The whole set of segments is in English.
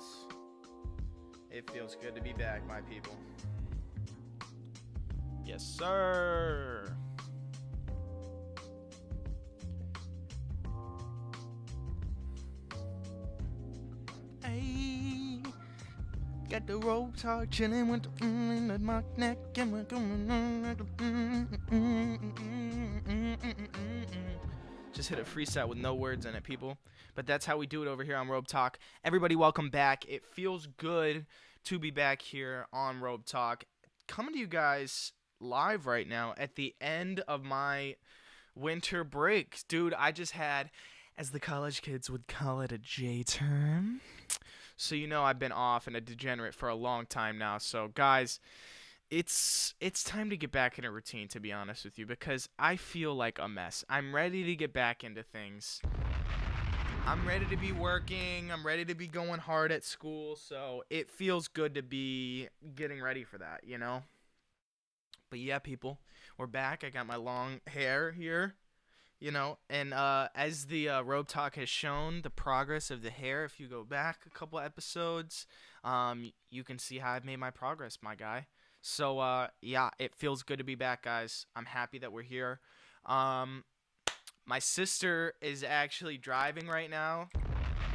guys. It feels good to be back, my people. Yes, sir. Hey, got the rope talk chilling with the in the mock neck and we're going. Just hit a freestyle with no words in it, people. But that's how we do it over here on Robe Talk. Everybody, welcome back. It feels good to be back here on Robe Talk. Coming to you guys live right now at the end of my winter break. Dude, I just had, as the college kids would call it, a J term. So you know I've been off and a degenerate for a long time now. So guys, it's time to get back in a routine, to be honest with you, because I feel like a mess. I'm ready to get back into things. I'm ready to be working. I'm ready to be going hard at school. So it feels good to be getting ready for that, you know? But yeah, people, we're back. I got my long hair here, you know, and as the Robe Talk has shown, the progress of the hair, if you go back a couple episodes, you can see how I've made my progress, my guy. So, yeah, it feels good to be back, guys. I'm happy that we're here. My sister is actually driving right now.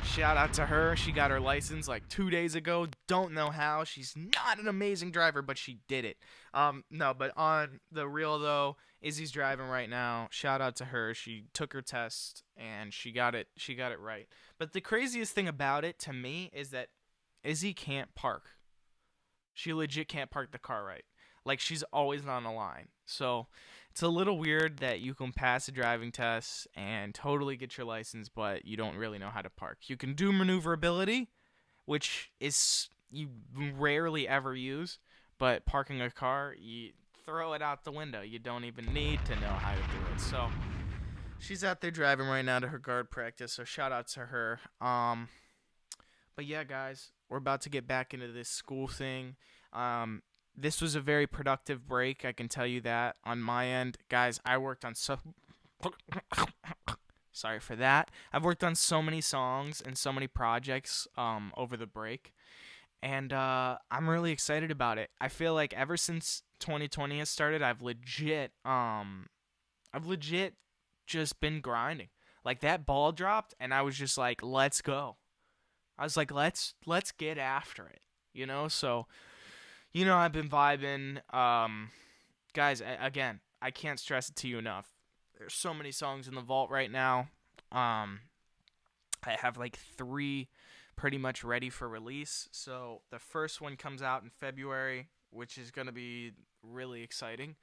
Shout out to her. She got her license like 2 days ago. Don't know how. She's not an amazing driver, but she did it. No, but on the real, though, Izzy's driving right now. Shout out to her. She took her test, and she got it right. But the craziest thing about it, to me, is that Izzy can't park. She legit can't park the car right. Like, she's always on a line. So it's a little weird that you can pass a driving test and totally get your license, but you don't really know how to park. You can do maneuverability, which is you rarely ever use, but parking a car, you throw it out the window. You don't even need to know how to do it. So she's out there driving right now to her guard practice, so shout out to her. But yeah, guys, we're about to get back into this school thing. This was a very productive break, I can tell you that. On my end, guys, I worked on sorry for that. I've worked on so many songs and so many projects over the break, and I'm really excited about it. I feel like ever since 2020 has started, I've legit just been grinding. Like, that ball dropped, and I was just like, let's go. I was like, let's get after it, you know? So, you know, I've been vibing. Guys, again, I can't stress it to you enough. There's so many songs in the vault right now. I have like 3 pretty much ready for release. So the first one comes out in February, which is going to be really exciting.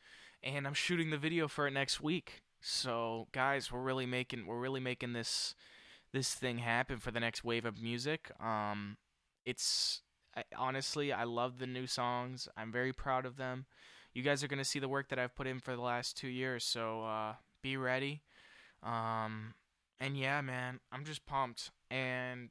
And I'm shooting the video for it next week. So, guys, we're really making this thing happen for the next wave of music. Honestly, I love the new songs. I'm very proud of them. You guys are going to see the work that I've put in for the last 2 years, so be ready. And yeah, man, I'm just pumped. And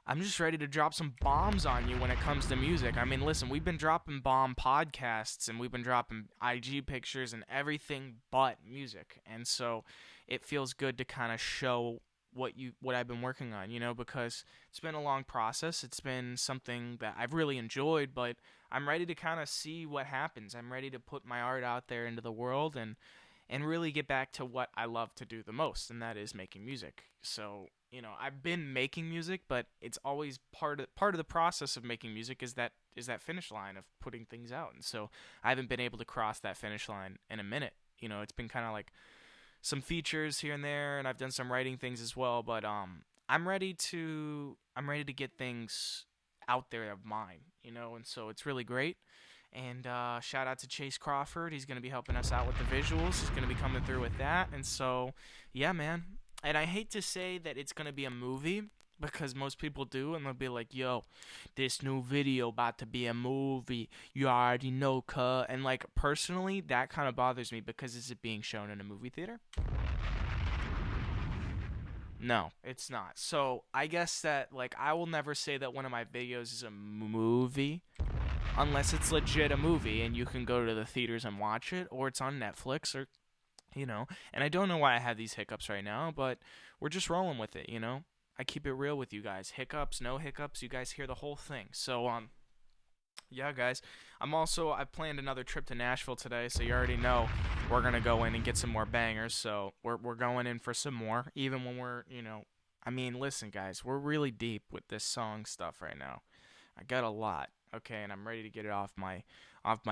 I'm just ready to drop some bombs on you when it comes to music. I mean, listen, we've been dropping bomb podcasts, and we've been dropping IG pictures and everything but music. And so it feels good to kind of show what I've been working on, you know, because it's been a long process. It's been something that I've really enjoyed, but I'm ready to kind of see what happens. I'm ready to put my art out there into the world and really get back to what I love to do the most, and that is making music. So, you know, I've been making music, but it's always part of the process of making music is that finish line of putting things out. And so I haven't been able to cross that finish line in a minute. You know, it's been kind of like some features here and there, and I've done some writing things as well, but I'm ready to get things out there of mine, you know, and so it's really great. And shout out to Chase Crawford. He's going to be helping us out with the visuals. He's going to be coming through with that. And so, yeah, man. And I hate to say that it's going to be a movie, because most people do, and they'll be like, yo, this new video about to be a movie. You already know, cuh. And, like, personally, that kind of bothers me, because is it being shown in a movie theater? No, it's not. So, I guess that, like, I will never say that one of my videos is a movie unless it's legit a movie and you can go to the theaters and watch it, or it's on Netflix, or, you know. And I don't know why I have these hiccups right now, but we're just rolling with it, you know. I keep it real with you guys. Hiccups, no hiccups, you guys hear the whole thing. So yeah, guys. I planned another trip to Nashville today, so you already know we're gonna go in and get some more bangers. So we're going in for some more, even when I mean, listen, guys, we're really deep with this song stuff right now. I got a lot, okay, and I'm ready to get it off my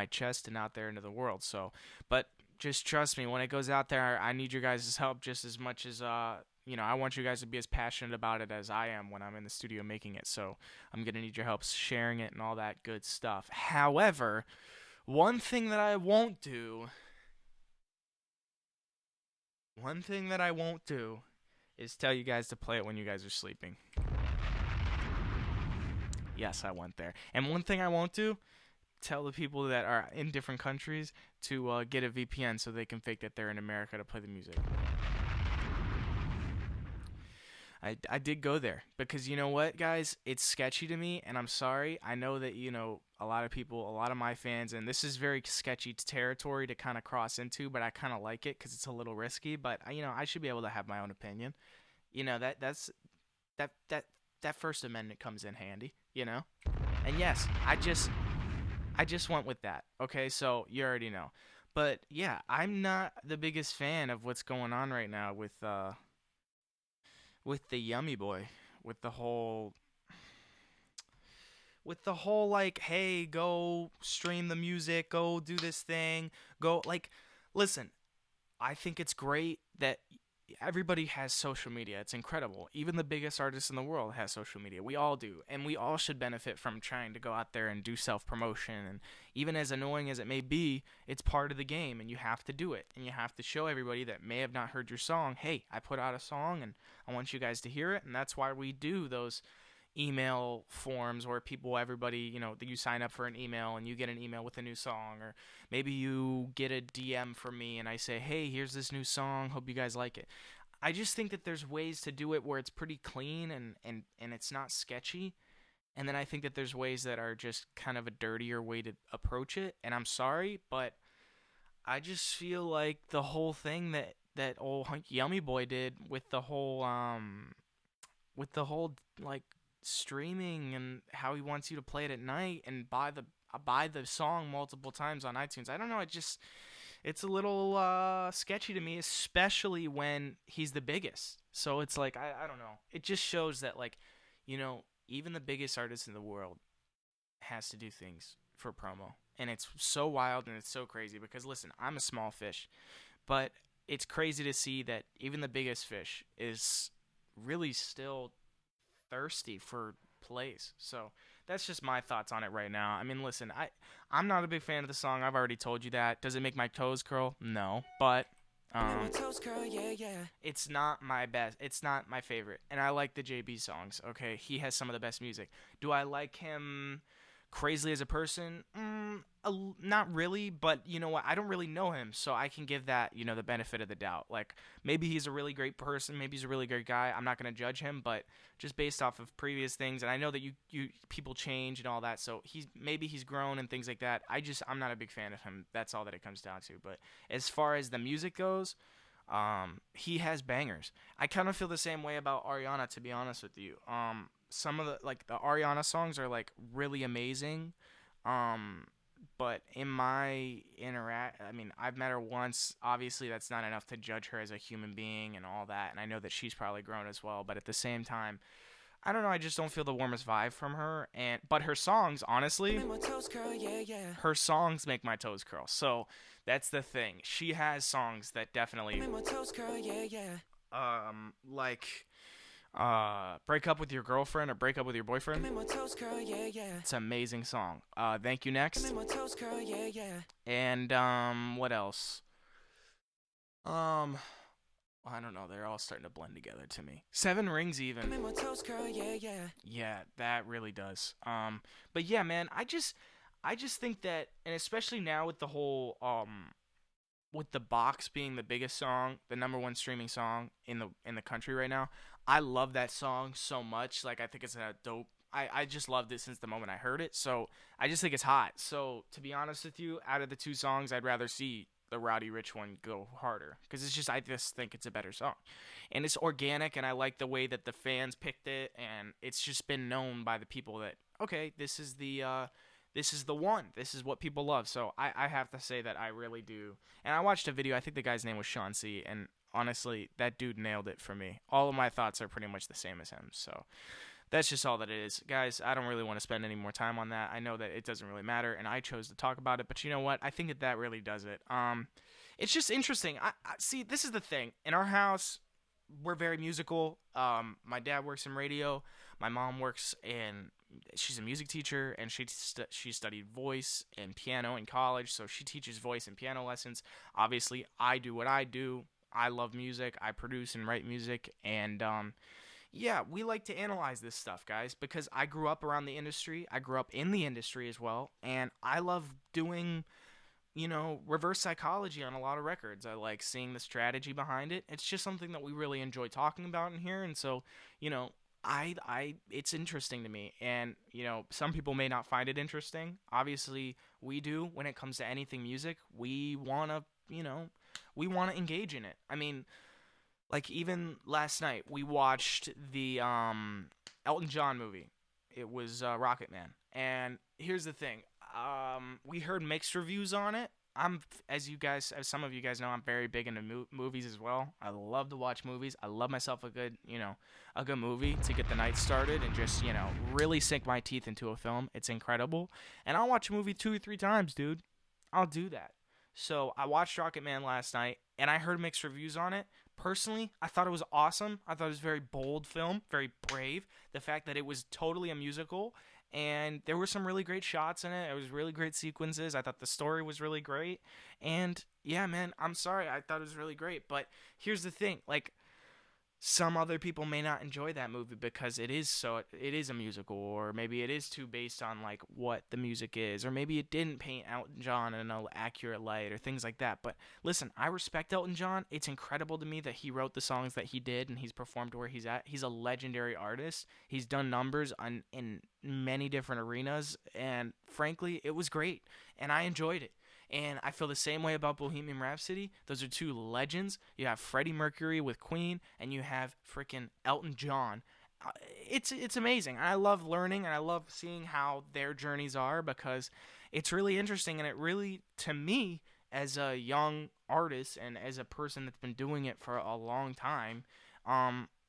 chest and out there into the world. So, but just trust me, when it goes out there, I need your guys' help just as much as I want you guys to be as passionate about it as I am when I'm in the studio making it. So I'm gonna need your help sharing it and all that good stuff. However, one thing that I won't do, one thing that I won't do, is tell you guys to play it when you guys are sleeping. Yes, I went there. And one thing I won't do, tell the people that are in different countries to get a VPN so they can fake that they're in America to play the music. I did go there because you know what, guys? It's sketchy to me, and I'm sorry. I know that, a lot of people, a lot of my fans, and this is very sketchy territory to kind of cross into, but I kind of like it because it's a little risky, but, I should be able to have my own opinion. That First Amendment comes in handy. And yes, I just went with that. Okay, so you already know. But yeah, I'm not the biggest fan of what's going on right now with the Yummy Boy, with the whole like, hey, go stream the music, go do this thing, go like, listen, I think it's great that everybody has social media. It's incredible. Even the biggest artists in the world has social media. We all do. And we all should benefit from trying to go out there and do self-promotion. And even as annoying as it may be, it's part of the game and you have to do it. And you have to show everybody that may have not heard your song, hey, I put out a song and I want you guys to hear it. And that's why we do those email forms where everybody, you sign up for an email and you get an email with a new song, or maybe you get a DM from me and I say, hey, here's this new song, hope you guys like it. I just think that there's ways to do it where it's pretty clean and it's not sketchy. And then I think that there's ways that are just kind of a dirtier way to approach it. And I'm sorry, but I just feel like the whole thing that old Yummy Boy did with the whole like streaming and how he wants you to play it at night and buy the song multiple times on iTunes. I don't know, it's a little sketchy to me, especially when he's the biggest. So it's like I don't know. It just shows that even the biggest artist in the world has to do things for promo. And it's so wild and it's so crazy because listen, I'm a small fish, but it's crazy to see that even the biggest fish is really still thirsty for plays. So that's just my thoughts on it right now. I mean, listen, I'm not a big fan of the song. I've already told you that. Does it make my toes curl? No, but it's not my best. It's not my favorite. And I like the JB songs. Okay, he has some of the best music. Do I like him crazily as a person? Not really, but you know what? I don't really know him, so I can give that, the benefit of the doubt. Like, maybe he's a really great person, maybe he's a really great guy. I'm not going to judge him, but just based off of previous things, and I know that you people change and all that, so maybe he's grown and things like that. I'm not a big fan of him. That's all that it comes down to. But as far as the music goes, he has bangers. I kind of feel the same way about Ariana, to be honest with you. Some of the Ariana songs are like really amazing. But in my I mean, I've met her once. Obviously, that's not enough to judge her as a human being and all that. And I know that she's probably grown as well. But at the same time, I don't know. I just don't feel the warmest vibe from her. But her songs, honestly, her songs make my toes curl. So that's the thing. She has songs that definitely, like break up with your girlfriend or break up with your boyfriend. It's an amazing song. Thank you next. And what else? I don't know. They're all starting to blend together to me. Seven Rings even. Yeah, that really does. But yeah, man, I just think that, and especially now with the whole with the box being the biggest song, the number one streaming song in the country right now. I love that song so much. Like, I think it's a dope. I just loved it since the moment I heard it. So I just think it's hot. So to be honest with you, out of the two songs, I'd rather see the Roddy Ricch one go harder because I just think it's a better song, and it's organic, and I like the way that the fans picked it, and it's just been known by the people that okay, this is the one, this is what people love. So I have to say that I really do. And I watched a video. I think the guy's name was Sean C. And honestly, that dude nailed it for me. All of my thoughts are pretty much the same as him. So that's just all that it is. Guys, I don't really want to spend any more time on that. I know that it doesn't really matter, and I chose to talk about it, but you know what? I think that really does it. It's just interesting. I see, this is the thing. In our house, we're very musical. My dad works in radio. My mom works in she's a music teacher, and she studied voice and piano in college, so she teaches voice and piano lessons. Obviously, I do what I do. I love music. I produce and write music, and yeah, we like to analyze this stuff, guys, because I grew up around the industry. I grew up in the industry as well, and I love doing, reverse psychology on a lot of records. I like seeing the strategy behind it. It's just something that we really enjoy talking about in here, and so, it's interesting to me, and, some people may not find it interesting. Obviously, we do. When it comes to anything music, we want to, we want to engage in it. I mean, like, even last night, we watched the Elton John movie. It was Rocket Man. And here's the thing. We heard mixed reviews on it. As some of you guys know, I'm very big into movies as well. I love to watch movies. I love myself a good movie to get the night started and just, really sink my teeth into a film. It's incredible. And I'll watch a movie 2 or 3 times, dude. I'll do that. So I watched Rocket Man last night, and I heard mixed reviews on it. Personally, I thought it was awesome. I thought it was a very bold film, very brave. The fact that it was totally a musical, and there were some really great shots in it. It was really great sequences. I thought the story was really great. And yeah, man, I'm sorry. I thought it was really great. But here's the thing. Like, some other people may not enjoy that movie because it is a musical, or maybe it is too based on like what the music is, or maybe it didn't paint Elton John in an accurate light, or things like that. But listen, I respect Elton John. It's incredible to me that he wrote the songs that he did, and he's performed where he's at. He's a legendary artist. He's done numbers in many different arenas, and frankly, it was great, and I enjoyed it. And I feel the same way about Bohemian Rhapsody. Those are 2 legends. You have Freddie Mercury with Queen, and you have freaking Elton John. It's amazing. I love learning, and I love seeing how their journeys are, because it's really interesting, and it really, to me, as a young artist and as a person that's been doing it for a long time,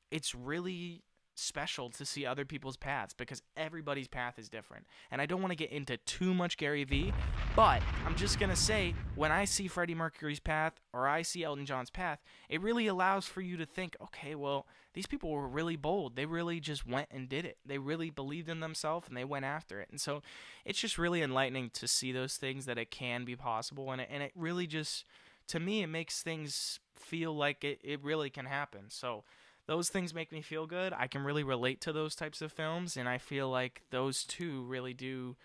it's really special to see other people's paths, because everybody's path is different. And I don't want to get into too much Gary Vee, but I'm just going to say, when I see Freddie Mercury's path, or I see Elton John's path, it really allows for you to think, okay, well, these people were really bold. They really just went and did it. They really believed in themselves, and they went after it. And so it's just really enlightening to see those things, that it can be possible. And it really just, to me, it makes things feel like it really can happen. So those things make me feel good. I can really relate to those types of films, and I feel like those 2 really do,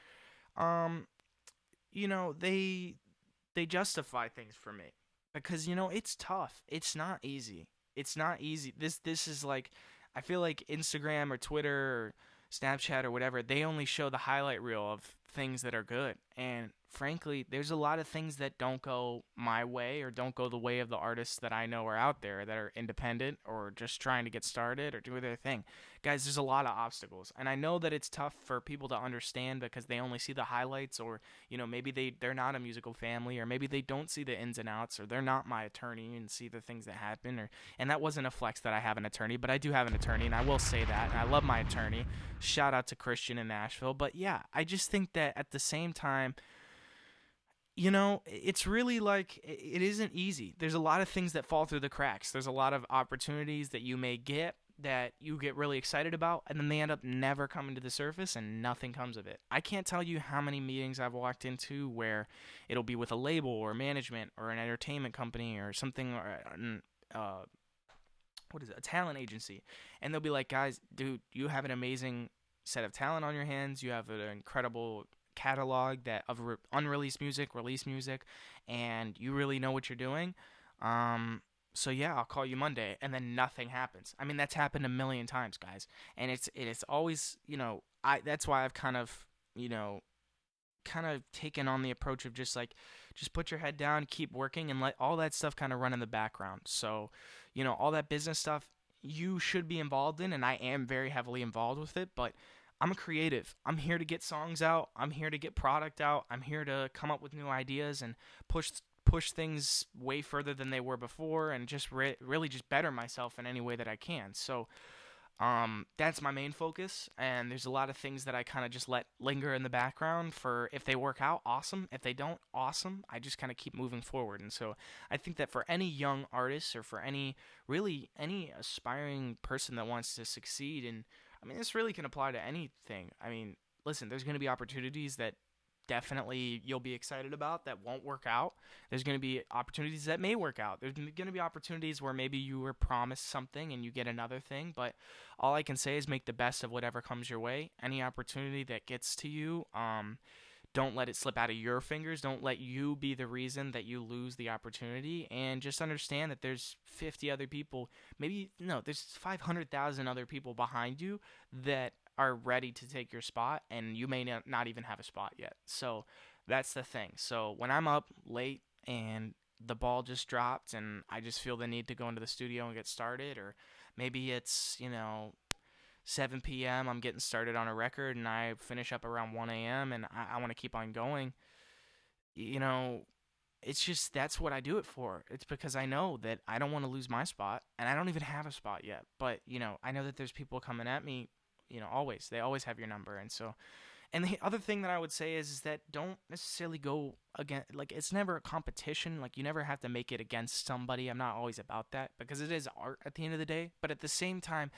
they justify things for me, because it's tough. It's not easy. It's not easy. This is like, I feel like Instagram or Twitter or Snapchat or whatever, they only show the highlight reel of things that are good. And frankly, there's a lot of things that don't go my way, or don't go the way of the artists that I know are out there that are independent, or just trying to get started or do their thing. Guys, there's a lot of obstacles. And I know that it's tough for people to understand, because they only see the highlights, or, maybe they're not a musical family, or maybe they don't see the ins and outs, or they're not my attorney and see the things that happen. And that wasn't a flex that I have an attorney, but I do have an attorney, and I will say that. And I love my attorney. Shout out to Christian in Nashville. But yeah, I just think that at the same time, it's really like, it isn't easy. There's a lot of things that fall through the cracks. There's a lot of opportunities that you may get, that you get really excited about, and then they end up never coming to the surface, and nothing comes of it. I can't tell you how many meetings I've walked into where it'll be with a label, or management, or an entertainment company, or something, or a talent agency, and they'll be like, guys, dude, you have an amazing set of talent on your hands. You have an incredible catalog of unreleased music, released music, and you really know what you're doing. So yeah, I'll call you Monday, and then nothing happens. I mean, that's happened a million times, guys, and it's always, that's why I've kind of taken on the approach of just like just put your head down, keep working, and let all that stuff kind of run in the background. So, all that business stuff you should be involved in, and I am very heavily involved with it, but I'm a creative. I'm here to get songs out. I'm here to get product out. I'm here to come up with new ideas and push things way further than they were before, and just really just better myself in any way that I can. So that's my main focus, and there's a lot of things that I kind of just let linger in the background for if they work out, awesome. If they don't, awesome. I just kind of keep moving forward, and so I think that for any young artist or for any aspiring person that wants to succeed, and I mean this really can apply to anything. I mean, listen, there's going to be opportunities that definitely you'll be excited about that won't work out. There's going to be opportunities that may work out. There's going to be opportunities where maybe you were promised something and you get another thing, but all I can say is make the best of whatever comes your way. Any opportunity that gets to you, don't let it slip out of your fingers. Don't let you be the reason that you lose the opportunity, and just understand that there's 50 other people, maybe no, there's 500,000 other people behind you that are ready to take your spot, and you may not even have a spot yet. So that's the thing. So when I'm up late and the ball just dropped and I just feel the need to go into the studio and get started, or maybe it's 7 p.m. I'm getting started on a record and I finish up around 1 a.m. and I want to keep on going, you know, it's just that's what I do it for. It's because I know that I don't want to lose my spot, and I don't even have a spot yet. But, I know that there's people coming at me, always. They always have your number. And so, and the other thing that I would say is that don't necessarily go against, like, it's never a competition. Like, you never have to make it against somebody. I'm not always about that because it is art at the end of the day. But at the same time,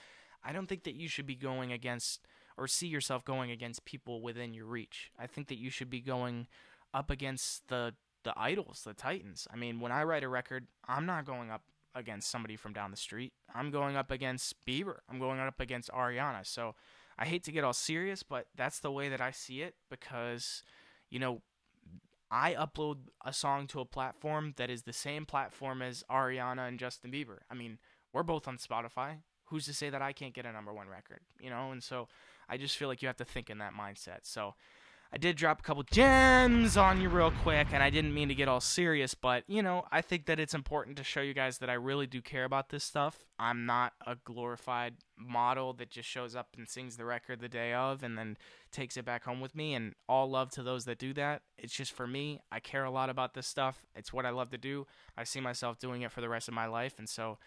I don't think that you should be going against or see yourself going against people within your reach. I think that you should be going up against the idols, the titans. I mean, when I write a record, I'm not going up against somebody from down the street. I'm going up against Bieber. I'm going up against Ariana. So I hate to get all serious, but that's the way that I see it because, you know, I upload a song to a platform that is the same platform as Ariana and Justin Bieber. I mean, we're both on Spotify. Who's to say that I can't get a number one record, And so I just feel like you have to think in that mindset. So I did drop a couple gems on you real quick, and I didn't mean to get all serious, but, I think that it's important to show you guys that I really do care about this stuff. I'm not a glorified model that just shows up and sings the record the day of and then takes it back home with me, and all love to those that do that. It's just for me. I care a lot about this stuff. It's what I love to do. I see myself doing it for the rest of my life, and so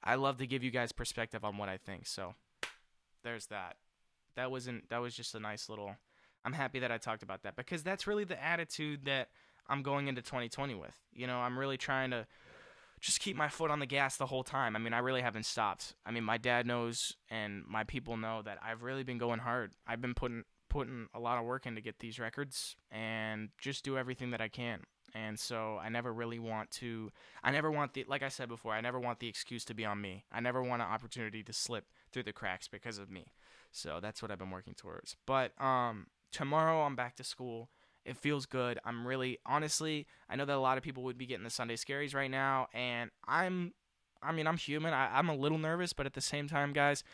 I love to give you guys perspective on what I think. So there's that. That was just a nice little... I'm happy that I talked about that because that's really the attitude that I'm going into 2020 with. I'm really trying to just keep my foot on the gas the whole time. I mean, I really haven't stopped. I mean, my dad knows and my people know that I've really been going hard. I've been putting a lot of work in to get these records and just do everything that I can. And so I never want like I said before, I never want the excuse to be on me. I never want an opportunity to slip through the cracks because of me. So that's what I've been working towards. But, tomorrow I'm back to school. It feels good. I'm really, honestly, I know that a lot of people would be getting the Sunday scaries right now, and I'm human. I'm a little nervous, but at the same time, guys,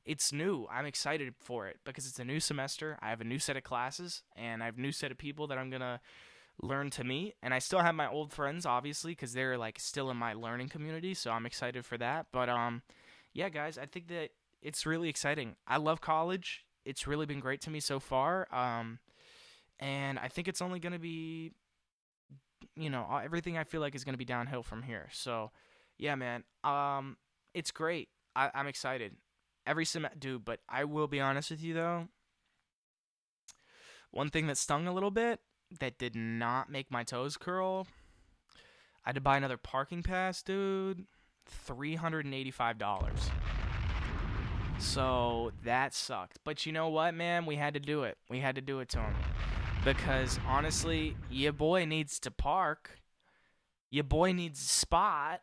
it's new. I'm excited for it because it's a new semester. I have a new set of classes, and I have a new set of people that I'm going to learn to meet, and I still have my old friends, obviously, because they're, like, still in my learning community, so I'm excited for that. But, yeah, guys, I think that it's really exciting. I love college. It's really been great to me so far, and I think it's only going to be, everything I feel like is going to be downhill from here. So, yeah, man, it's great. I'm excited. Dude, but I will be honest with you, though. One thing that stung a little bit, that did not make my toes curl, I had to buy another parking pass, dude. $385. So that sucked. But you know what, man? We had to do it. We had to do it to him. Because honestly, your boy needs to park. Your boy needs a spot.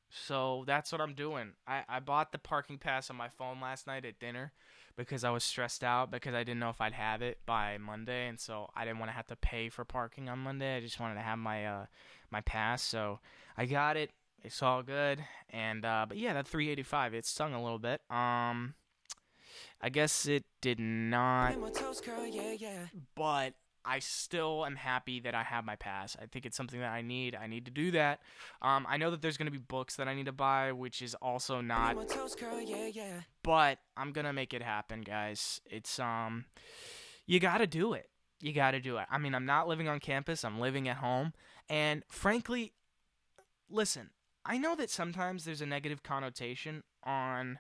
So that's what I'm doing. I bought the parking pass on my phone last night at dinner because I was stressed out because I didn't know if I'd have it by Monday. And so I didn't want to have to pay for parking on Monday. I just wanted to have my my pass. So I got it. It's all good, and but yeah, that 385, it stung a little bit. I guess it did not, but I still am happy that I have my pass. I think it's something that I need. I need to do that. I know that there's going to be books that I need to buy, which is also not. But I'm going to make it happen, guys. It's, you got to do it. You got to do it. I mean, I'm not living on campus. I'm living at home. And frankly, listen, I know that sometimes there's a negative connotation on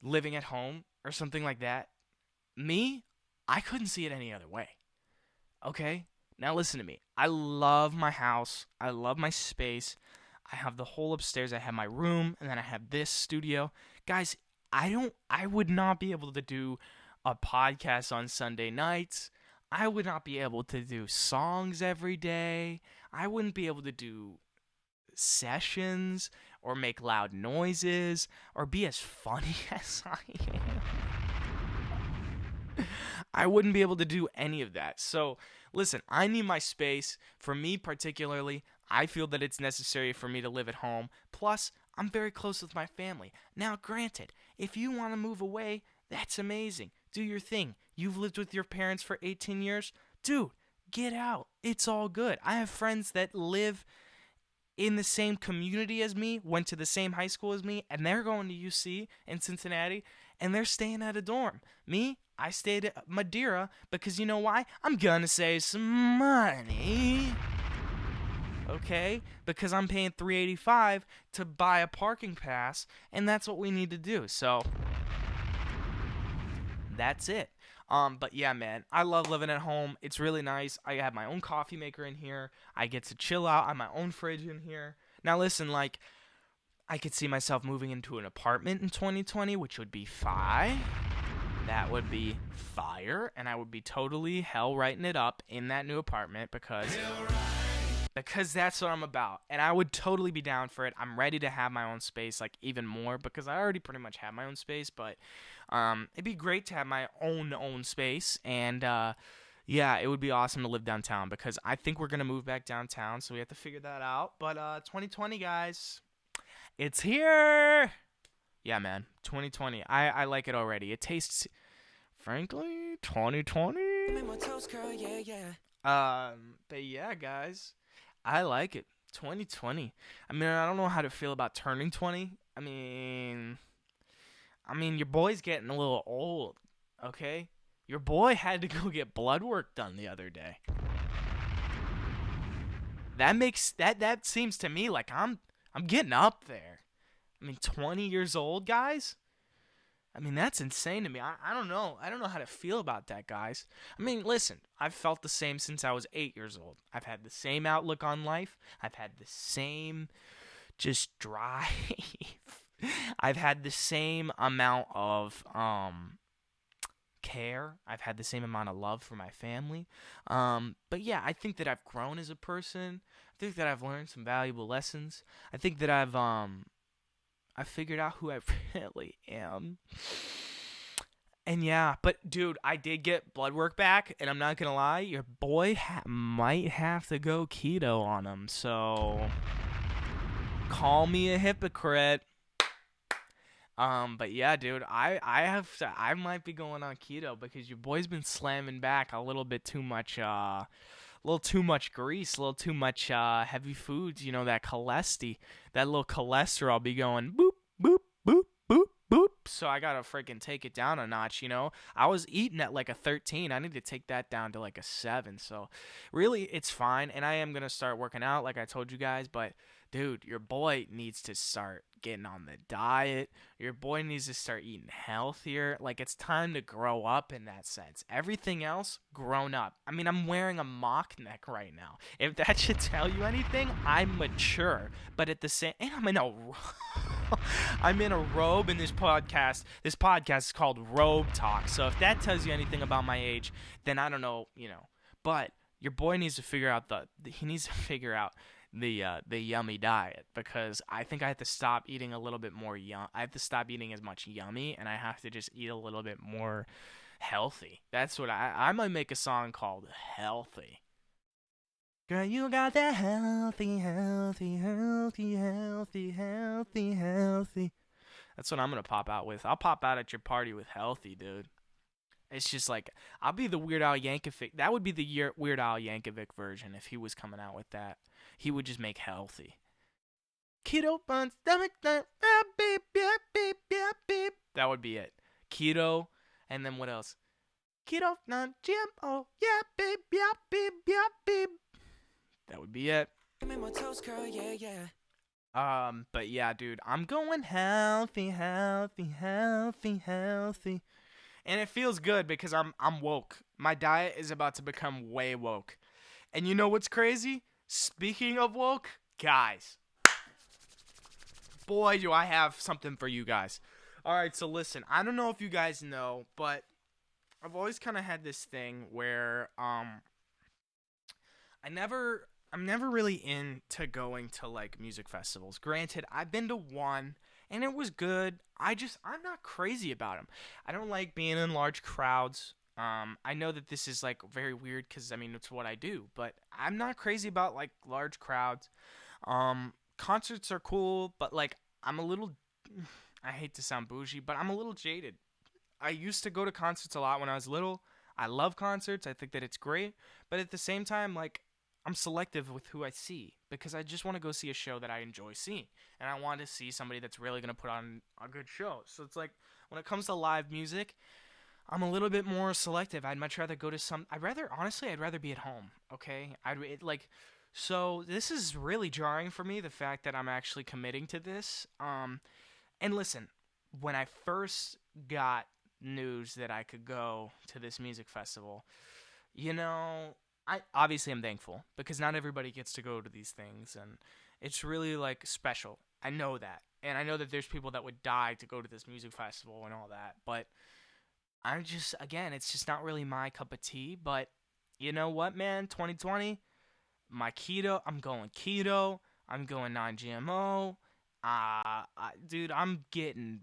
living at home or something like that. Me, I couldn't see it any other way. Okay? Now listen to me. I love my house. I love my space. I have the whole upstairs. I have my room, and then I have this studio. Guys, I would not be able to do a podcast on Sunday nights. I would not be able to do songs every day. I wouldn't be able to do sessions or make loud noises or be as funny as I am. I wouldn't be able to do any of that. So, listen, I need my space. For me particularly, I feel that it's necessary for me to live at home. Plus, I'm very close with my family. Now, granted, if you want to move away, that's amazing. Do your thing. You've lived with your parents for 18 years? Dude, get out. It's all good. I have friends that live in the same community as me, went to the same high school as me, and they're going to UC in Cincinnati, and they're staying at a dorm. Me, I stayed at Madeira because you know why? I'm going to save some money. Okay? Because I'm paying $385 to buy a parking pass, and that's what we need to do. So, that's it. But yeah, man, I love living at home. It's really nice. I have my own coffee maker in here. I get to chill out. I have my own fridge in here. Now listen, like, I could see myself moving into an apartment in 2020, which would be fine. That would be fire, and I would be totally hell writing it up in that new apartment because that's what I'm about, and I would totally be down for it. I'm ready to have my own space, like, even more, because I already pretty much have my own space, but it'd be great to have my own space, and yeah, it would be awesome to live downtown, because I think we're going to move back downtown, so we have to figure that out, but 2020, guys, it's here! Yeah, man, 2020, I like it already. It tastes, frankly, 2020? But yeah, guys, I like it. 2020. I mean, I don't know how to feel about turning 20. I mean, your boy's getting a little old, okay? Your boy had to go get blood work done the other day. That seems to me like I'm getting up there. I mean, 20 years old, guys? I mean, that's insane to me. I don't know. I don't know how to feel about that, guys. I mean, listen, I've felt the same since I was 8 years old. I've had the same outlook on life. I've had the same just drive. I've had the same amount of care. I've had the same amount of love for my family. But yeah, I think that I've grown as a person. I think that I've learned some valuable lessons. I think that I figured out who I really am. And yeah, but dude, I did get blood work back, and I'm not gonna lie, your boy might have to go keto on him, so call me a hypocrite. But yeah, dude, I might be going on keto because your boy's been slamming back a little bit too much, a little too much grease, a little too much heavy foods, you know, that little cholesterol be going boop, boop, boop, boop, boop. So I gotta freaking take it down a notch, you know. I was eating at like a 13. I need to take that down to like a 7. So really, it's fine. And I am gonna start working out like I told you guys, but dude, your boy needs to start getting on the diet. Your boy needs to start eating healthier. Like, it's time to grow up in that sense. Everything else, grown up. I mean, I'm wearing a mock neck right now. If that should tell you anything, I'm mature. But at the same, and I'm in a robe in this podcast. This podcast is called Robe Talk. So if that tells you anything about my age, then I don't know, you know. But your boy needs to figure out the yummy diet, because I think I have to stop eating a little bit more I have to stop eating as much yummy, and I have to just eat a little bit more healthy. That's what I might make a song called Healthy. Girl, you got that healthy, healthy, healthy, healthy, healthy, healthy. That's what I'm gonna pop out with. I'll pop out at your party with Healthy, dude. It's just like I'll be the Weird Al Yankovic. That would be the Weird Al Yankovic version if he was coming out with that. He would just make healthy. Keto buns, stomach, beep, beep, beep, beep, beep. That would be it. Keto, and then what else? Keto, non-GMO, yeah, beep, yeah, beep, yeah, beep. That would be it. But yeah, dude, I'm going healthy, healthy, healthy, healthy. And it feels good because I'm woke. My diet is about to become way woke. And you know what's crazy? Speaking of woke, guys. Boy, do I have something for you guys. All right, so listen. I don't know if you guys know, but I've always kind of had this thing where I'm never really into going to like music festivals. Granted, I've been to one and it was good. I'm not crazy about them. I don't like being in large crowds. I know that this is like very weird because I mean it's what I do, but I'm not crazy about like large crowds. Concerts are cool, but like I'm a little, I hate to sound bougie, but I'm a little jaded. I used to go to concerts a lot when I was little. I love concerts. I think that it's great, but at the same time, like I'm selective with who I see because I just want to go see a show that I enjoy seeing, and I want to see somebody that's really gonna put on a good show. So it's like when it comes to live music, I'm a little bit more selective. I'd much rather go to I'd rather be at home. Okay, So this is really jarring for me. The fact that I'm actually committing to this. And listen, when I first got news that I could go to this music festival, you know, I obviously am thankful because not everybody gets to go to these things, and it's really like special. I know that, and I know that there's people that would die to go to this music festival and all that, but again, it's just not really my cup of tea. But you know what, man? 2020, I'm going keto. I'm going non-GMO. Dude, I'm getting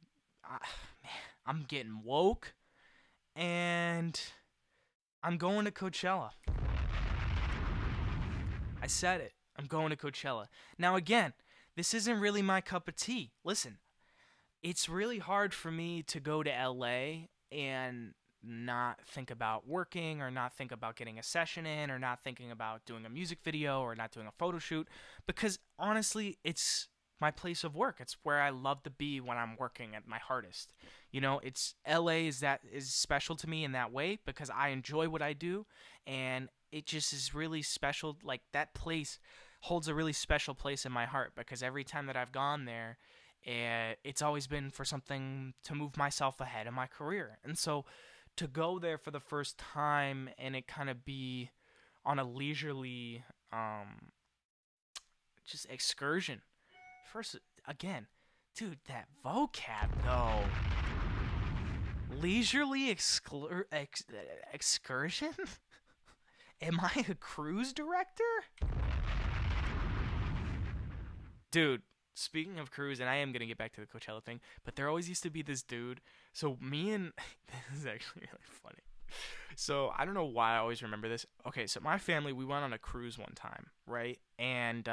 woke, and I'm going to Coachella. I said it. I'm going to Coachella. Now, again, this isn't really my cup of tea. Listen, it's really hard for me to go to LA and not think about working or not think about getting a session in or not thinking about doing a music video or not doing a photo shoot because honestly, it's my place of work. It's where I love to be when I'm working at my hardest. You know, it's LA is special to me in that way because I enjoy what I do and it just is really special. Like that place holds a really special place in my heart because every time that I've gone there, it's always been for something to move myself ahead in my career. And so to go there for the first time and it kind of be on a leisurely just excursion. First, again, dude, that vocab though. Leisurely excursion? Am I a cruise director? Dude, speaking of cruise, and I am going to get back to the Coachella thing, but there always used to be this dude. So me and this is actually really funny. So I don't know why I always remember this. Okay, so my family, we went on a cruise one time, right? And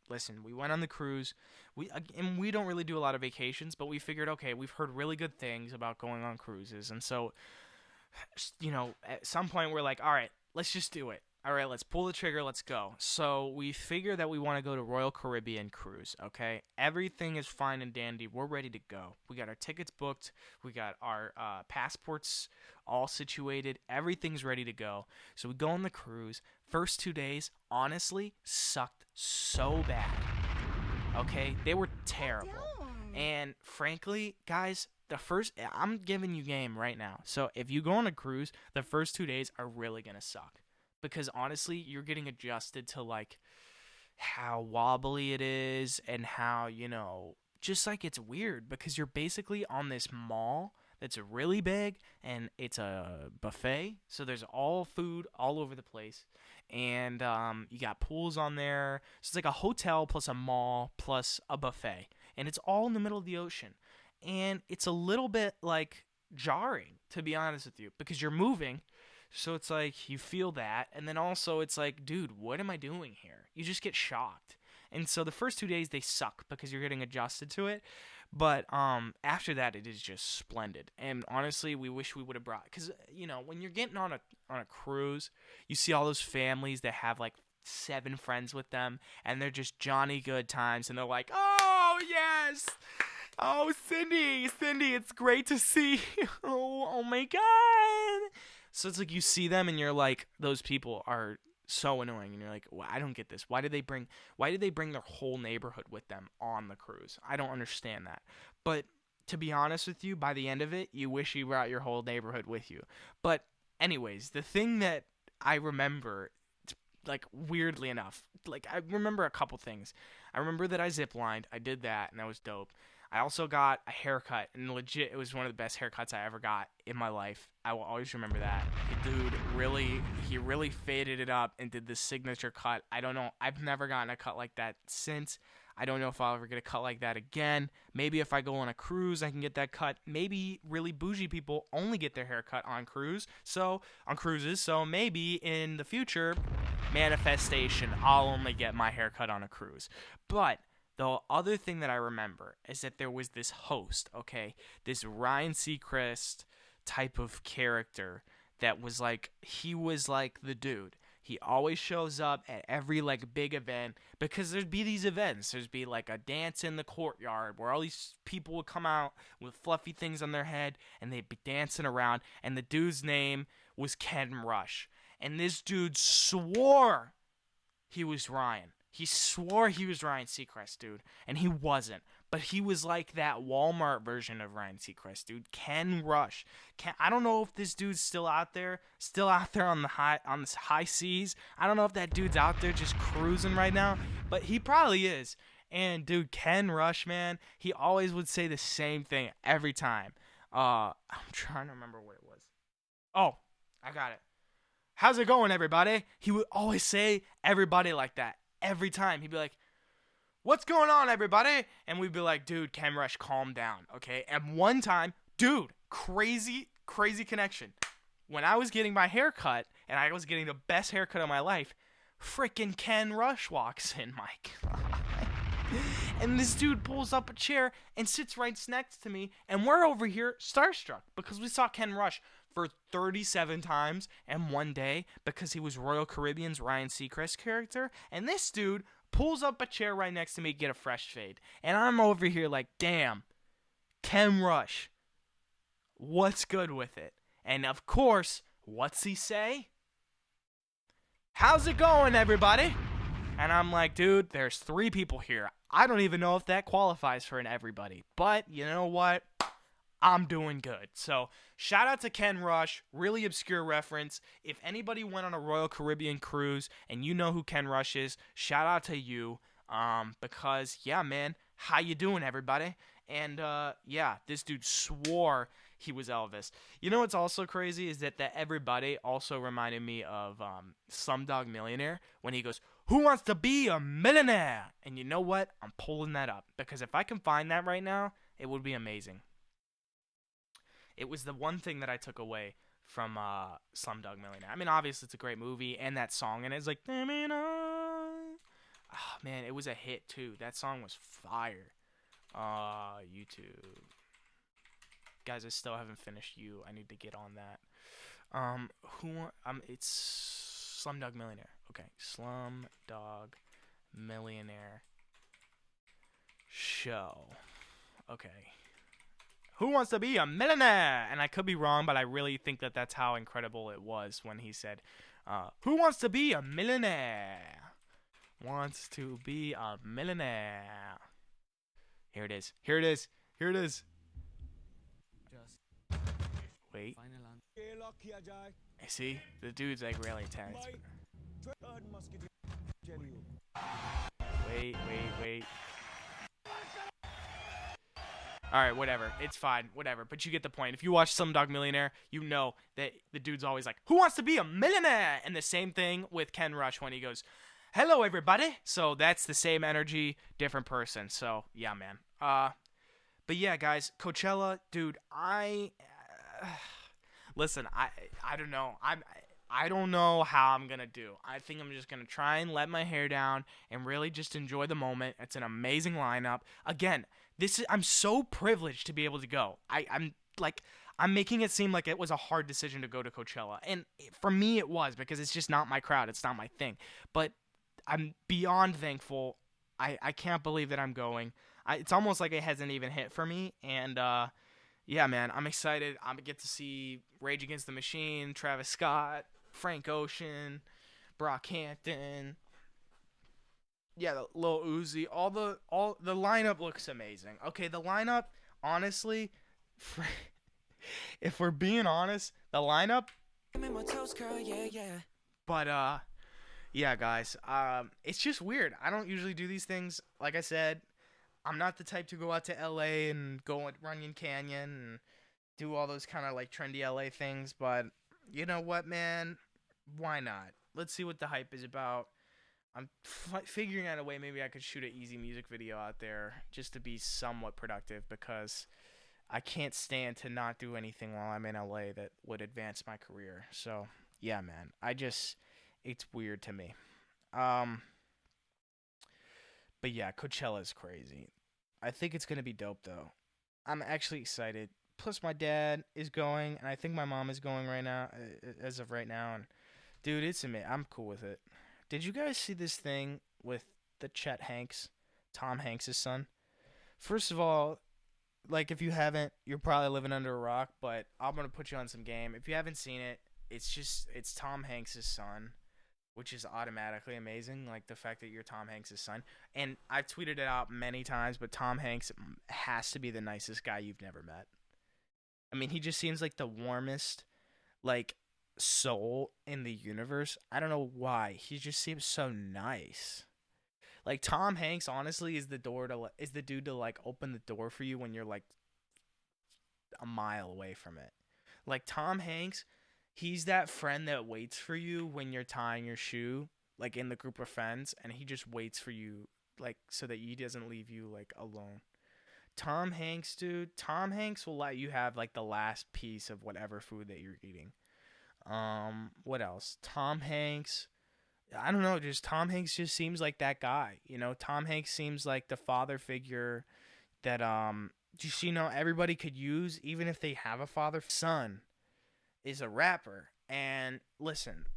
listen, we went on the cruise. We don't really do a lot of vacations, but we figured, okay, we've heard really good things about going on cruises. And so, you know, at some point we're like, all right, let's just do it. All right, let's pull the trigger. Let's go. So we figure that we want to go to Royal Caribbean cruise, okay? Everything is fine and dandy. We're ready to go. We got our tickets booked. We got our passports all situated. Everything's ready to go. So we go on the cruise. First 2 days, honestly, sucked so bad, okay? They were terrible. And frankly, guys, I'm giving you game right now. So if you go on a cruise, the first 2 days are really going to suck. Because honestly, you're getting adjusted to like how wobbly it is and how, you know, just like it's weird because you're basically on this mall that's really big and it's a buffet. So there's all food all over the place. And you got pools on there. So it's like a hotel plus a mall plus a buffet. And it's all in the middle of the ocean. And it's a little bit like jarring, to be honest with you, because you're moving. So it's like you feel that, and then also it's like, dude, what am I doing here? You just get shocked. And so the first 2 days they suck because you're getting adjusted to it. But after that, it is just splendid. And honestly, we wish we would have brought, because when you're getting on a cruise, you see all those families that have like 7 friends with them, and they're just Johnny good times, and they're like, oh yes, oh Cindy, it's great to see you. Oh my God. So it's like you see them, and you're like, those people are so annoying, and you're like, well, I don't get this. Why did they bring their whole neighborhood with them on the cruise? I don't understand that. But to be honest with you, by the end of it, you wish you brought your whole neighborhood with you. But anyways, the thing that I remember, like weirdly enough, like I remember a couple things. I remember that I ziplined. I did that, and that was dope. I also got a haircut, and legit, it was one of the best haircuts I ever got in my life. I will always remember that. The dude really faded it up and did this signature cut. I don't know. I've never gotten a cut like that since. I don't know if I'll ever get a cut like that again. Maybe if I go on a cruise, I can get that cut. Maybe really bougie people only get their hair cut on cruises. So maybe in the future, manifestation, I'll only get my hair cut on a cruise. But the other thing that I remember is that there was this host, okay, this Ryan Seacrest type of character that was like, he was like the dude. He always shows up at every like big event, because there'd be these events. There'd be like a dance in the courtyard where all these people would come out with fluffy things on their head, and they'd be dancing around, and the dude's name was Ken Rush. And this dude swore he was Ryan. He swore he was Ryan Seacrest, dude, and he wasn't. But he was like that Walmart version of Ryan Seacrest, dude. Ken Rush. I don't know if this dude's still out there on the high seas. I don't know if that dude's out there just cruising right now, but he probably is. And dude, Ken Rush, man, he always would say the same thing every time. I'm trying to remember what it was. Oh, I got it. How's it going, everybody? He would always say everybody like that. Every time he'd be like, what's going on, everybody? And we'd be like, dude, Ken Rush, calm down, okay? And one time, dude, crazy connection. When I was getting my hair cut, and I was getting the best haircut of my life, freaking Ken Rush walks in, my God. And this dude pulls up a chair and sits right next to me, and we're over here starstruck because we saw Ken Rush for 37 times in one day because he was Royal Caribbean's Ryan Seacrest character. And this dude pulls up a chair right next to me to get a fresh fade. And I'm over here like, damn, Ken Rush, what's good with it? And of course, what's he say? How's it going, everybody? And I'm like, dude, there's 3 people here. I don't even know if that qualifies for an everybody. But you know what? I'm doing good. So shout out to Ken Rush. Really obscure reference. If anybody went on a Royal Caribbean cruise and you know who Ken Rush is, shout out to you. Because yeah, man, how you doing, everybody? And yeah, this dude swore he was Elvis. You know what's also crazy is that everybody also reminded me of Slumdog Millionaire when he goes, who wants to be a millionaire? And you know what? I'm pulling that up because if I can find that right now, it would be amazing. It was the one thing that I took away from Slumdog Millionaire. I mean, obviously, it's a great movie, and that song, and it's like, oh, man, it was a hit, too. That song was fire. YouTube. Guys, I still haven't finished You. I need to get on that. It's Slumdog Millionaire. Okay, Slumdog Millionaire show. Okay. Who wants to be a millionaire? And I could be wrong, but I really think that that's how incredible it was when he said, who wants to be a millionaire? Wants to be a millionaire. Here it is. Here it is. Here it is. Just wait. I see. The dude's like really intense. Wait. Alright, whatever. It's fine. Whatever. But you get the point. If you watch Slumdog Millionaire, you know that the dude's always like, who wants to be a millionaire? And the same thing with Ken Rush when he goes, hello, everybody. So that's the same energy, different person. So, yeah, man. But yeah, guys, Coachella, dude, listen, I don't know. I don't know how I'm going to do. I think I'm just going to try and let my hair down and really just enjoy the moment. It's an amazing lineup. Again, I'm so privileged to be able to go. I'm making it seem like it was a hard decision to go to Coachella, and for me it was, because it's just not my crowd, it's not my thing. But I'm beyond thankful. I can't believe that I'm going. It's almost like it hasn't even hit for me, and yeah, man, I'm excited. I'm gonna get to see Rage Against the Machine, Travis Scott, Frank Ocean, Brockhampton. Yeah, the Lil Uzi. All the lineup looks amazing. Okay, the lineup, honestly, if we're being honest, the lineup. But yeah, guys. It's just weird. I don't usually do these things. Like I said, I'm not the type to go out to LA and go at Runyon Canyon and do all those kind of like trendy LA things. But you know what, man? Why not? Let's see what the hype is about. I'm figuring out a way maybe I could shoot an easy music video out there just to be somewhat productive, because I can't stand to not do anything while I'm in LA that would advance my career. So, yeah, man. It's weird to me. But yeah, Coachella is crazy. I think it's going to be dope, though. I'm actually excited. Plus, my dad is going, and I think my mom is going right now, as of right now. And, dude, I'm cool with it. Did you guys see this thing with the Chet Hanks, Tom Hanks' son? First of all, like, if you haven't, you're probably living under a rock, but I'm going to put you on some game. If you haven't seen it, it's Tom Hanks' son, which is automatically amazing, like the fact that you're Tom Hanks' son. And I've tweeted it out many times, but Tom Hanks has to be the nicest guy you've never met. I mean, he just seems like the warmest, like, soul in the universe. I don't know why. He just seems so nice. Like, Tom Hanks honestly is the dude to like open the door for you when you're like a mile away from it. Like, Tom Hanks, he's that friend that waits for you when you're tying your shoe, like in the group of friends, and he just waits for you, like, so that he doesn't leave you like alone. Tom Hanks, dude, Tom Hanks will let you have like the last piece of whatever food that you're eating. What else? Tom Hanks. I don't know. Just Tom Hanks just seems like that guy. You know, Tom Hanks seems like the father figure that just, you know, everybody could use, even if they have a father. Son is a rapper, and listen,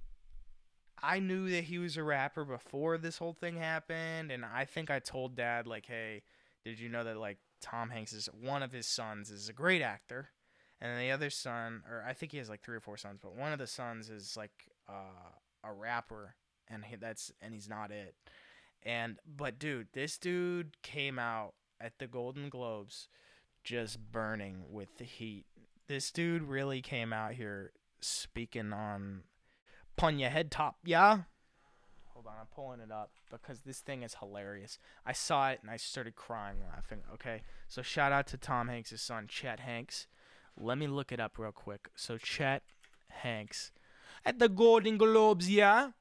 I knew that he was a rapper before this whole thing happened, and I think I told Dad, like, hey, did you know that like Tom Hanks is one of his sons is a great actor? And then the other son, or I think he has like 3 or 4 sons, but one of the sons is like a rapper, and he's not it. But dude, this dude came out at the Golden Globes just burning with the heat. This dude really came out here speaking on pun your head top, yeah? Hold on, I'm pulling it up because this thing is hilarious. I saw it and I started crying laughing, okay? So shout out to Tom Hanks' son, Chet Hanks. Let me look it up real quick. So Chet Hanks at the Golden Globes, yeah?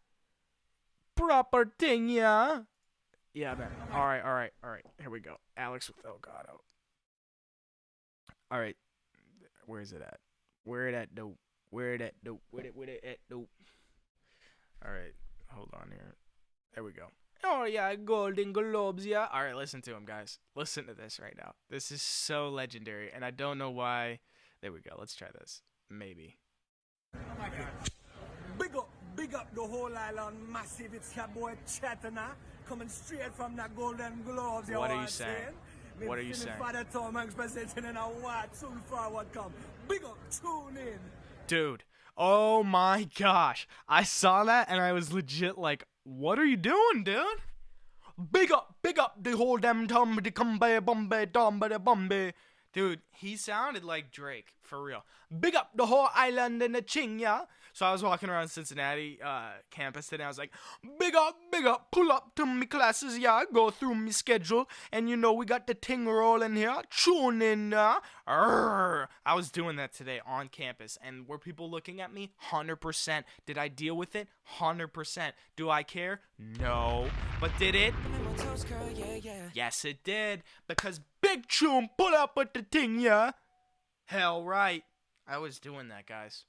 Proper thing, yeah? Yeah, man. All right. Here we go. Alex with, oh, God. Oh. All right. Where is it at? Where it at, dope? Where it at, dope? Where it at, dope? All right. Hold on here. There we go. Oh, yeah, Golden Globes, yeah? All right, listen to him, guys. Listen to this right now. This is so legendary, and I don't know why. There we go. Let's try this. Maybe. Big up the whole island, massive. It's your boy Chetana, coming straight from the Golden Globes. What are you saying? What are you saying? Father Tom Hanks presenting in a what? Soon forward come. Big up, tune in. Dude, oh my gosh. I saw that and I was legit like, what are you doing, dude? Big up the whole damn Tom, the Cumbay, Bombay, Tomba, Bombay. Dude, he sounded like Drake, for real. Big up the whole island and the ching, yeah? So I was walking around Cincinnati campus today. I was like, big up, pull up to me classes, yeah? Go through me schedule. And you know, we got the ting rolling here. Tune in, I was doing that today on campus. And were people looking at me? 100%. Did I deal with it? 100%. Do I care? No. But did it? Yes, it did. Because big tune, pull up with the ting, yeah? Hell right. I was doing that, guys.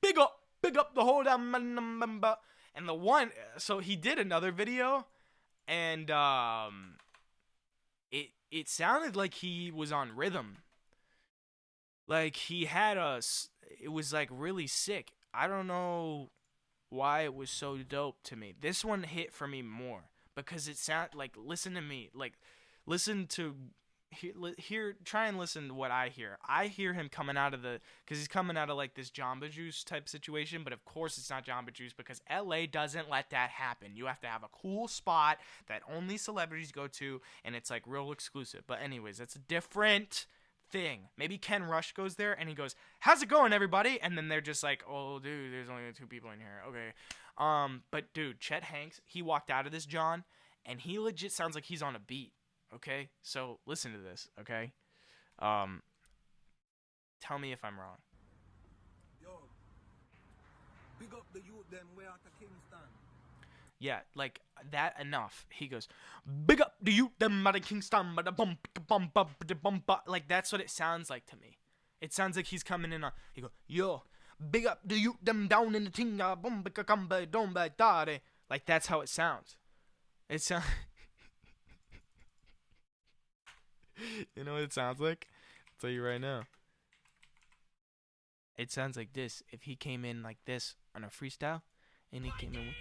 Big up the whole damn number. And the one, so he did another video, and it sounded like he was on rhythm. Like he had us. It was like really sick. I don't know why it was so dope to me. This one hit for me more because it sound like, listen to me, like listen to hear try and listen to what I hear. I hear him coming out of because he's coming out of like this Jamba Juice type situation, but of course it's not Jamba Juice because LA doesn't let that happen. You have to have a cool spot that only celebrities go to, and it's like real exclusive. But anyways, that's a different thing. Maybe Ken Rush goes there and he goes, "How's it going, everybody?" And then they're just like, "Oh, dude, there's only 2 people in here." Okay. But dude, Chet Hanks, he walked out of this, John, and he legit sounds like he's on a beat. Okay? So listen to this, okay? Um Tell me if I'm wrong. Yo, big up the youth them way out of Kingston. Yeah, like that enough. He goes, "Big up the youth, them out of Kingston, but bum. Like that's what it sounds like to me. It sounds like he's coming in on. He goes, "Yo, big up the youth, them down in the ting, like that's how it sounds. It sounds. You know what it sounds like? I'll tell you right now. It sounds like this. If he came in like this on a freestyle, and he came in.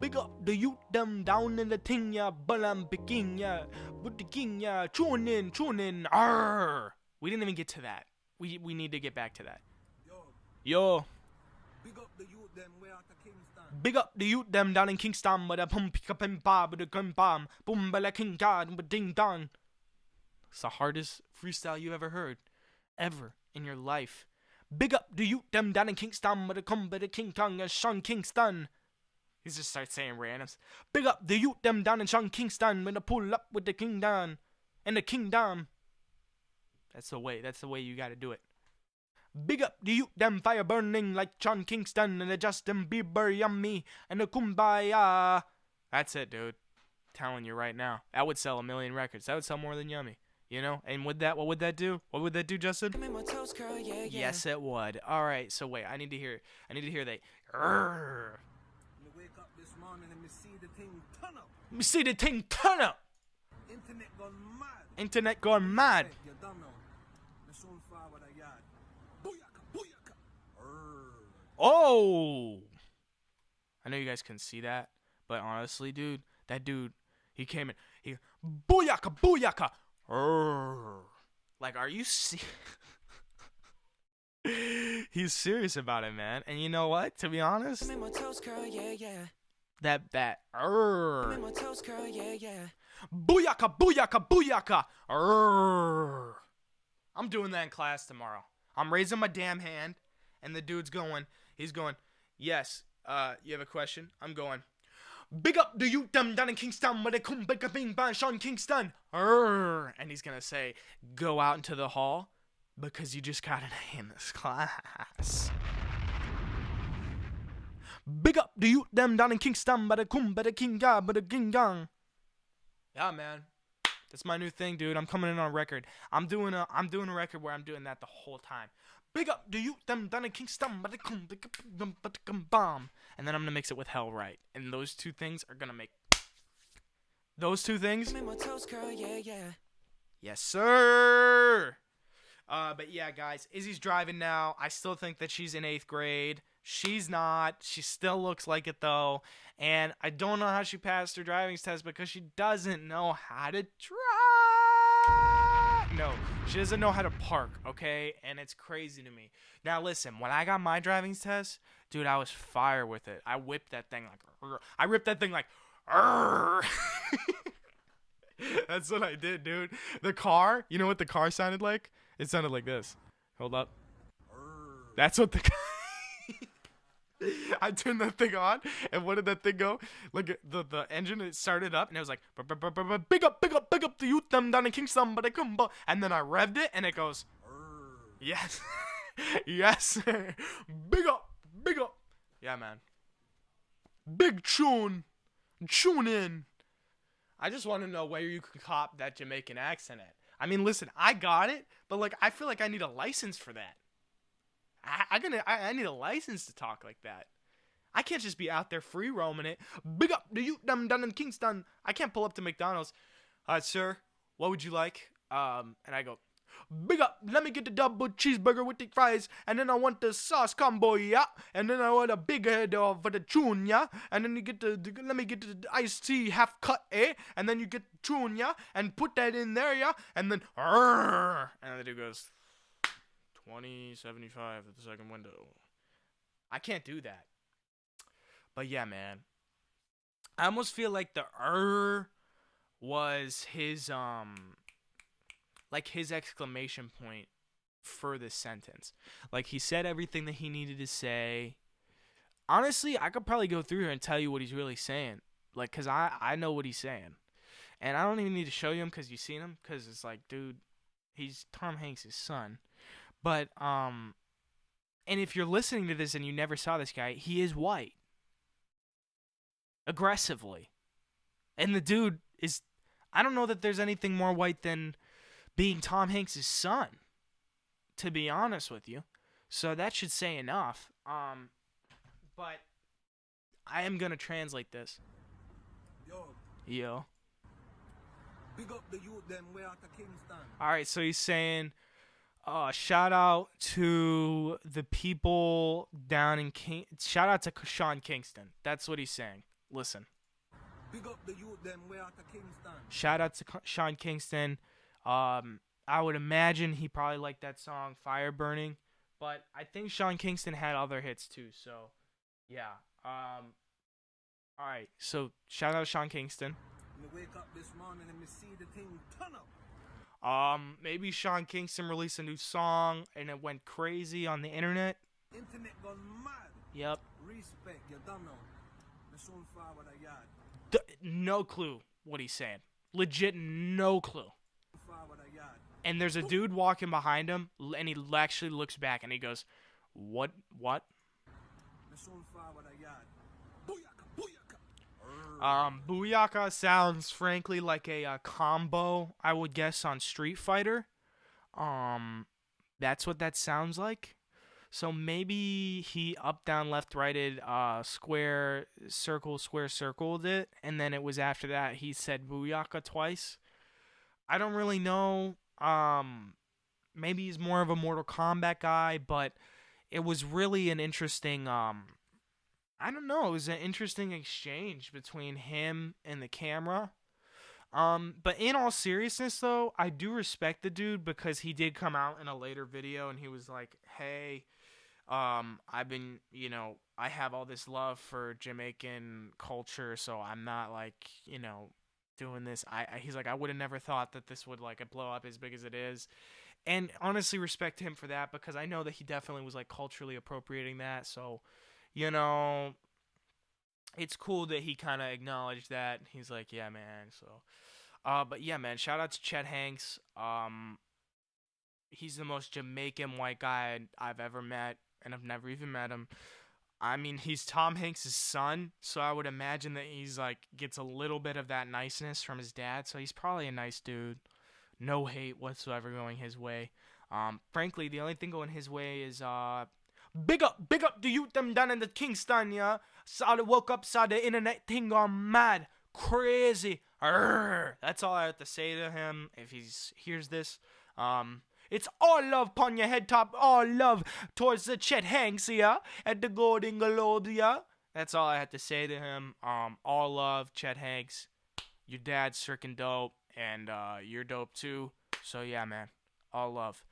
Big up the youth, them down in the ting, ya, but I'm picking, ya, but the king, ya, tune in, arr. We didn't even get to that. We need to get back to that. Yo. Big up the youth them way out of Kingston. Big up the youth, them down in Kingston, but a pump pick up and bob, but a gun bomb, boom, bella king god, but ding dong. It's the hardest freestyle you ever heard, ever in your life. Big up the youth, them down in Kingston, but a come, but a King Kong, a Sean Kingston. He just starts saying randoms. Big up the youth, them down in Sean Kingston, when I pull up with the King Don and the Kingdom. That's the way you gotta do it. Big up the youth, them fire burning like Sean Kingston and the Justin Bieber yummy and the Kumbaya. That's it, dude. I'm telling you right now. That would sell 1 million records. That would sell more than Yummy. You know? And with that, what would that do? What would that do, Justin? Toast, girl, yeah. Yes, it would. All right, so wait. I need to hear that. Me wake up this morning and me see the thing turn up. Me see the thing turn up. Internet gone mad. Internet gone mad. You don't know. Me soon forward a yard. Booyaka. Oh! I know you guys can see that, but honestly, dude, that dude, he came in. He booyaka. Like, are you He's serious about it, man. And you know what? To be honest, Toast, girl, yeah. that Toast, girl, yeah. booyaka. I'm doing that in class tomorrow. I'm raising my damn hand, and the dude's going. He's going. Yes. You have a question? I'm going. Big up the youth them down in Kingston, where they come back up in by Sean Kingston. And he's gonna say, go out into the hall because you just got an A in this class. Big up the youth them down in Kingston, but they come back the king god, but the king gang. Yeah, man. That's my new thing, dude. I'm coming in on record. I'm doing a record where I'm doing that the whole time. Big up the youth them down in Kingston, but they come bomb. And then I'm gonna mix it with Hell Right. And those two things are gonna make those two things. Toast, girl, yeah. Yes, sir. But yeah, guys, Izzy's driving now. I still think that she's in 8th grade. She's not. She still looks like it though. And I don't know how she passed her driving test because she doesn't know how to drive. No, she doesn't know how to park, okay? And it's crazy to me. Now listen, when I got my driving test, dude, I was fire with it. I whipped that thing like, I ripped that thing like, That's what I did, dude. The car, you know what the car sounded like? It sounded like this. Hold up. That's what the I turned that thing on, and what did that thing go? Like the engine, it started up, and it was like, big up the youth them down in Kingston, but they come, and then I revved it, and it goes, yes, yes, big up, yeah, man, big tune in. I just want to know where you could cop that Jamaican accent at. I mean, listen, I got it, but like, I feel like I need a license for that. I need a license to talk like that. I can't just be out there free roaming it. Big up the youth them down in Kingston. I can't pull up to McDonald's. Hi, sir. What would you like? And I go, big up, let me get the double cheeseburger with the fries, and then I want the sauce combo, yeah, and then I want a big head for the tune, yeah, and then you get let me get the iced tea half cut, eh, and then you get the tune, yeah, and put that in there, yeah, and then, and the dude goes, 20.75 at the second window. I can't do that. But yeah, man. I almost feel like the was his like his exclamation point for this sentence. Like he said everything that he needed to say. Honestly, I could probably go through here and tell you what he's really saying. Like, cause I know what he's saying, and I don't even need to show you him cause you've seen him. Cause it's like, dude, he's Tom Hanks' son. But and if you're listening to this and you never saw this guy, he is white, aggressively, and the dude is. I don't know that there's anything more white than being Tom Hanks' son, to be honest with you. So that should say enough. But I am going to translate this. Yo. Big up the youth them way out of Kingston. Alright, so he's saying, shout out to the people down in shout out to Sean Kingston. That's what he's saying. Listen. Big up the youth them way out of Kingston. Shout out to Sean Kingston. I would imagine he probably liked that song, Fire Burning. But I think Sean Kingston had other hits too, so yeah. Alright, so shout out to Sean Kingston. Me wake up this morning and me see the thing turn up. Maybe Sean Kingston released a new song and it went crazy on the internet. Internet gone mad. Yep. Respect, you don't know. Me soon forward a yard. No clue what he's saying. Legit no clue. And there's a dude walking behind him, and he actually looks back, and he goes, What? Booyaka sounds, frankly, like a combo, I would guess, on Street Fighter. That's what that sounds like. So maybe he up, down, left, righted, square, circle, square, circled it, and then it was after that he said Booyaka twice. I don't really know. Maybe he's more of a Mortal Kombat guy, but it was really an interesting, I don't know, it was an interesting exchange between him and the camera. But in all seriousness, though, I do respect the dude because he did come out in a later video and he was like, hey, I've been, I have all this love for Jamaican culture, so I'm not like, doing this. He's like, I would have never thought that this would like blow up as big as it is. And honestly respect him for that because I know that he definitely was like culturally appropriating that. So, it's cool that he kind of acknowledged that. He's like, yeah, man. So, but yeah, man, shout out to Chet Hanks. He's the most Jamaican white guy I've ever met, and I've never even met him. I mean, he's Tom Hanks' son, so I would imagine that he's like gets a little bit of that niceness from his dad. So he's probably a nice dude. No hate whatsoever going his way. Frankly, the only thing going his way is big up the youth them down in the Kingston, yeah. Woke up, saw the internet thing gone mad, crazy. Arrgh. That's all I have to say to him if he hears this. It's all love pon your head top, all love towards the Chet Hanks, yeah, at the Golden Globe, yeah. That's all I had to say to him. All love, Chet Hanks. Your dad's freaking dope, and you're dope too. So yeah, man, all love.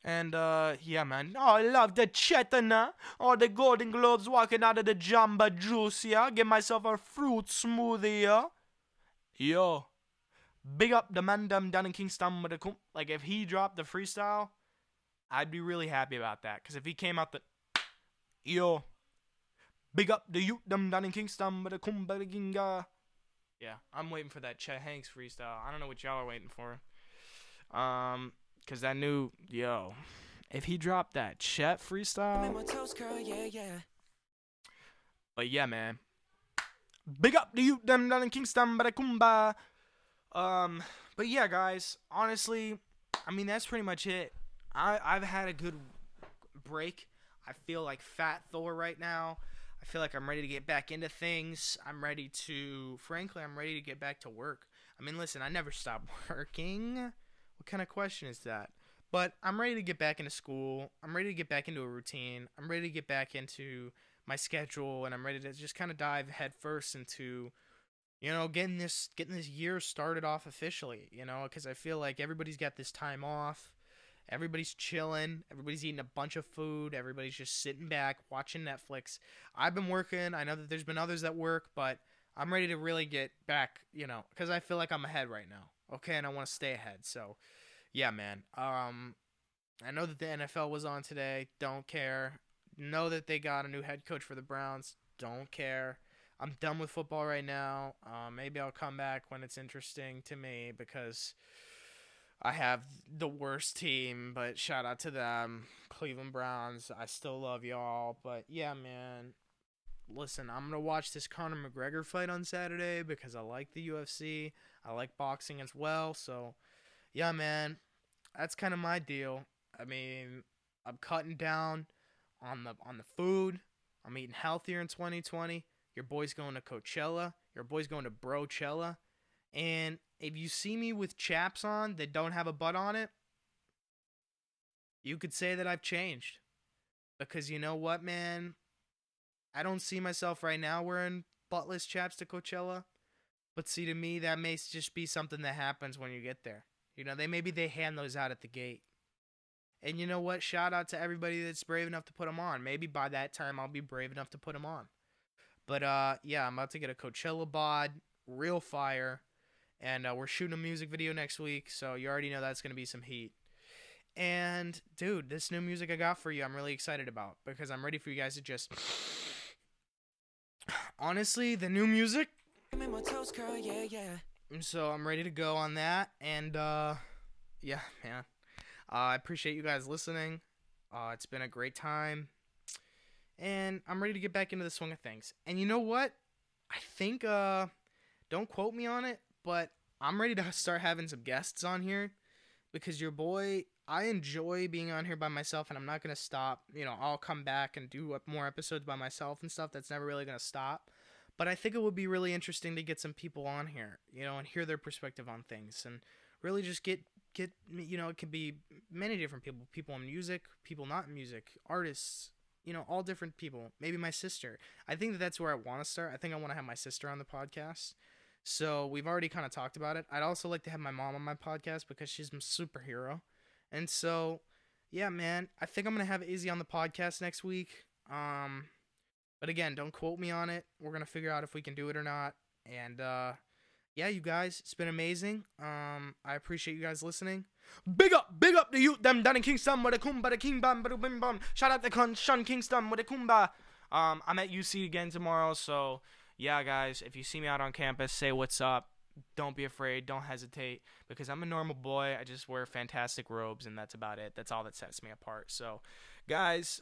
And yeah, man, I love the Chet and all the Golden Globes walking out of the Jamba Juice, yeah. Get myself a fruit smoothie, yeah. Yo. Big up the man down in Kingston with the like if he dropped the freestyle, I'd be really happy about that. Cause if he came out yo, big up the youth them down in Kingston with the kumbaginga. Yeah, I'm waiting for that Chet Hanks freestyle. I don't know what y'all are waiting for. Cause that new if he dropped that Chet freestyle. But yeah, man. Big up the youth them down in Kingston with the kumba. But yeah, guys, honestly, I mean, that's pretty much it. I've had a good break. I feel like Fat Thor right now. I feel like I'm ready to get back into things. I'm ready to get back to work. I mean, listen, I never stop working. What kind of question is that? But I'm ready to get back into school. I'm ready to get back into a routine. I'm ready to get back into my schedule, and I'm ready to just kind of dive headfirst into, getting this year started off officially. Because I feel like everybody's got this time off. Everybody's chilling. Everybody's eating a bunch of food. Everybody's just sitting back watching Netflix. I've been working. I know that there's been others that work, but I'm ready to really get back, because I feel like I'm ahead right now. Okay, and I want to stay ahead. So, yeah, man. I know that the NFL was on today. Don't care. Know that they got a new head coach for the Browns. Don't care. I'm done with football right now. Maybe I'll come back when it's interesting to me because I have the worst team, but shout out to them. Cleveland Browns. I still love y'all. But yeah, man. Listen, I'm going to watch this Conor McGregor fight on Saturday because I like the UFC. I like boxing as well. So, yeah, man. That's kind of my deal. I mean, I'm cutting down on the food. I'm eating healthier in 2020. Your boy's going to Coachella. Your boy's going to Brochella. And if you see me with chaps on that don't have a butt on it, you could say that I've changed. Because you know what, man? I don't see myself right now wearing buttless chaps to Coachella. But see, to me, that may just be something that happens when you get there. Maybe they hand those out at the gate. And you know what? Shout out to everybody that's brave enough to put them on. Maybe by that time I'll be brave enough to put them on. But yeah, I'm about to get a Coachella bod, real fire. And we're shooting a music video next week, so you already know that's going to be some heat. And, dude, this new music I got for you, I'm really excited about because I'm ready for you guys to just... Honestly, the new music... So I'm ready to go on that, and, yeah, man. I appreciate you guys listening. It's been a great time. And I'm ready to get back into the swing of things. And you know what? I think, don't quote me on it, but I'm ready to start having some guests on here because your boy, I enjoy being on here by myself and I'm not going to stop. I'll come back and do more episodes by myself and stuff. That's never really going to stop. But I think it would be really interesting to get some people on here, and hear their perspective on things and really just get, it could be many different people, people in music, people not in music, artists, all different people. Maybe my sister. I think that's where I want to start. I think I want to have my sister on the podcast. So we've already kind of talked about it. I'd also like to have my mom on my podcast because she's my superhero. And so, yeah, man, I think I'm going to have Izzy on the podcast next week. But again, don't quote me on it. We're going to figure out if we can do it or not. And, yeah, you guys, it's been amazing. I appreciate you guys listening. Big up to you, them down in Kingston with a kumba, the king bam, bim bam. Shout out to Sean Kingston with a kumba. I'm at UC again tomorrow, so yeah, guys, if you see me out on campus, say what's up. Don't be afraid, don't hesitate, because I'm a normal boy. I just wear fantastic robes, and that's about it. That's all that sets me apart. So, guys,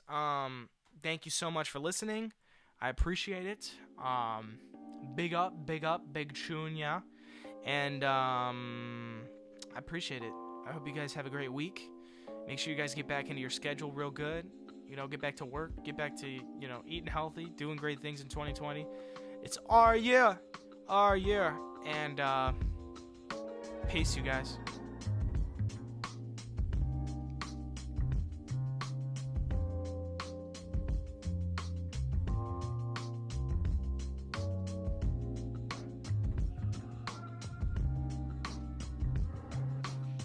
thank you so much for listening. I appreciate it. Big up, big tune, yeah. And I appreciate it. I hope you guys have a great week. Make sure you guys get back into your schedule real good. Get back to work. Get back to, eating healthy, doing great things in 2020. It's our year. And peace, you guys.